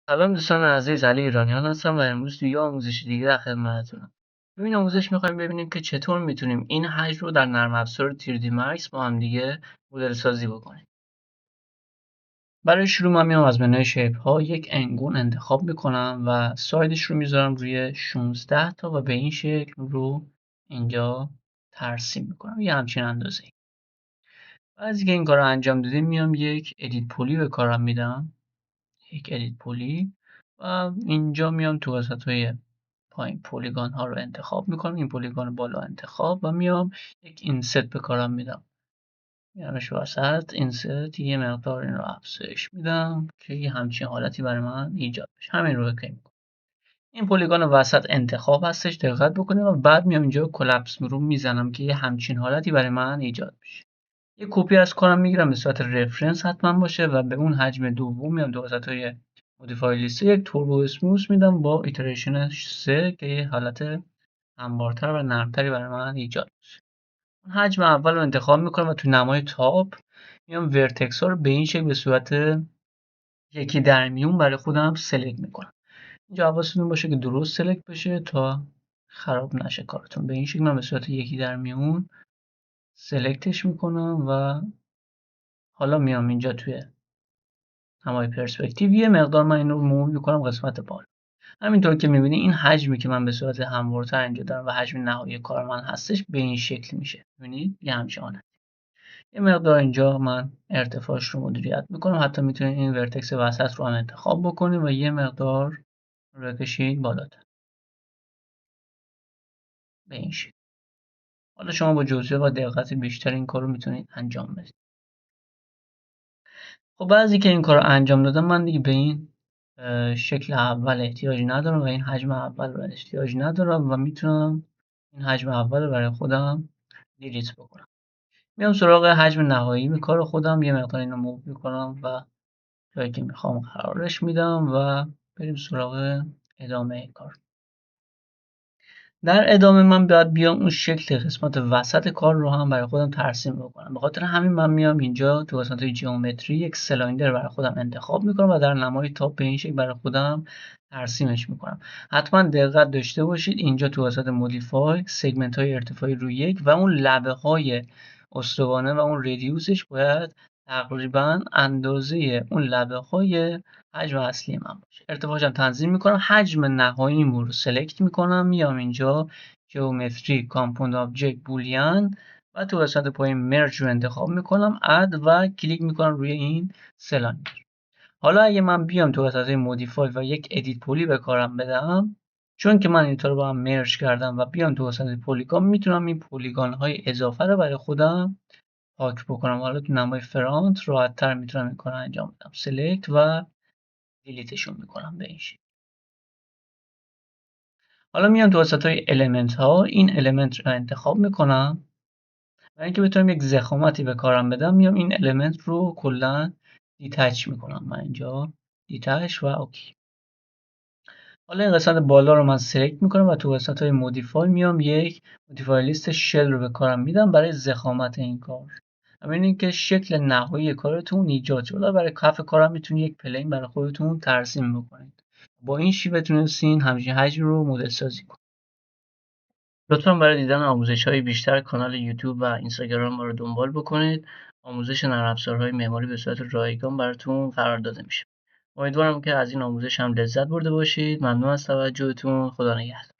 سلام دوستان عزیز، علی ایرانیان هستم و امروز توی یه آموزش دیگه در خدمتتونم. تو این آموزش میخوایم ببینیم که چطور میتونیم این حجم رو در نرم افزار 3D Max با هم دیگه مدل سازی بکنیم. برای شروع من میام از منوی شیپ ها یک انگون انتخاب میکنم و سایدش رو میذارم روی 16 تا و به این شکل رو اینجا ترسیم میکنم یه همچین اندازه. بعد از اینکه این کار رو انجام دادیم میام یک ادیت پولی به کارم میدم، یک ادیت پولی، و اینجا میام تو وسطای پایین پولیگان ها رو انتخاب میکنم، این پولیگان بالا انتخاب، و میام یک اینست به کارم میدم، میارمش وسط. اینست یه مقدار این رو افزایش میدم که یه همچین حالتی برای من ایجاد بشه. همین رو اوکی میکنم. این پولیگان وسط انتخاب هستش، دقت بکنید، و بعد میام اینجا کلپس رو میزنم که یه همچین حالتی برای من ایجاد بشه. یه کپی از کارم میگیرم به صورت رفرنس حتما باشه و به اون حجم دوم میام دو وسطای مودیفای لیست یک توربو اسموث میدم با ایتریشن 3 که یه حالت هموارتر و نرمتری برای من ایجاد بشه. حجم اول رو انتخاب میکنم و تو نمای تاپ میام ورتکس ها رو به این شکل به صورت یکی در میون برای خودم سلکت میکنم. اینجا حواستون باشه که درست سلکت بشه تا خراب نشه کارتون. به این شکل من به صورت یکی در میون سلکتش میکنم و حالا میام اینجا توی نمای پرسپکتیو یه مقدار من این رو موو میکنم قسمت بالا. همینطور که میبینی این حجمی که من به صورت هموارتر اینجا دارم و حجم نهایی کار من هستش به این شکل میشه. ببینید یه همچین حالت. یه مقدار اینجا من ارتفاعش رو مدیریت میکنم، حتی میتونید این ورتکس وسط رو هم انتخاب بکنید و یه مقدار رو بکشید بالاتر به این شکل. حالا شما با جزئیات و دقت بیشتر این کار رو میتونید انجام بدید. خب بعضی که این کار رو انجام دادم، من دیگه به این شکل اول احتیاجی ندارم و این حجم اول رو احتیاجی ندارم و میتونم این حجم اول رو برای خودم دیلیت بکنم. میام سراغ حجم نهایی کار خودم، یه مقدار اینو موو میکنم و جایی که میخوام قرارش میدم و بریم سراغ ادامه کار. در ادامه من باید بیام اون شکل قسمت وسط کار رو هم برای خودم ترسیم بکنم. به خاطر همین من میام اینجا تو قسمت جیومتری یک سلایندر برای خودم انتخاب میکنم و در نمای تاپ به این شکل برای خودم ترسیمش میکنم. حتما دقت داشته باشید اینجا تو قسمت مودیفای سگمنت های ارتفاعی روی یک و اون لبه های استوانه و اون ردیوسش باید تقریبا اندازه اون لبه های حجم اصلی من باشه. ارتفاعش هم تنظیم میکنم، حجم نهایی رو سلکت میکنم، میام اینجا جیومتری، کامپوند آبجکت، بولیان و تو قسمت پایین مرج رو انتخاب میکنم، اد و کلیک میکنم روی این سلایندر. حالا اگه من بیام تو قسمت مودیفای و یک ادیت پولی به کارم بدم، چون که من اینطور رو با هم مرج کردم و بیام تو قسمت پولیگان، میتونم این پولیگان های اضافه رو برای خودم پاک بکنم. حالا تو نمای فرانت راحت تر میتونم این کار انجام بدم. سلکت و دیلیتشون میکنم به این شکل. حالا میام تو وسطای المنت ها این المنت رو انتخاب میکنم و اینکه بتونم یک ضخامتی به کارم بدم، میام این المنت رو کلا دیتچ میکنم. من اینجا دیتچ و اوکی. حالا این قسمت بالا رو من سلکت میکنم و تو قسمت های مودیفای میام یک مودیفای لیست شل رو به کارم میدم برای ضخامت این کار. همین که شکل نهایی کارتون ایجاد شد. برای کف کارم میتونید یک پلین برای خودتون ترسیم بکنید. با این شیوه تونستین همچین حجم رو مدل سازی کنید. لطفا برای دیدن آموزش‌های بیشتر کانال یوتیوب و اینستاگرام ما رو دنبال بکنید. آموزش نرم افزارهای معماری به صورت رایگان براتون قرار داده میشه. امیدوارم که از این آموزش هم لذت برده باشید. ممنون از توجهتون. خدا نگهدار.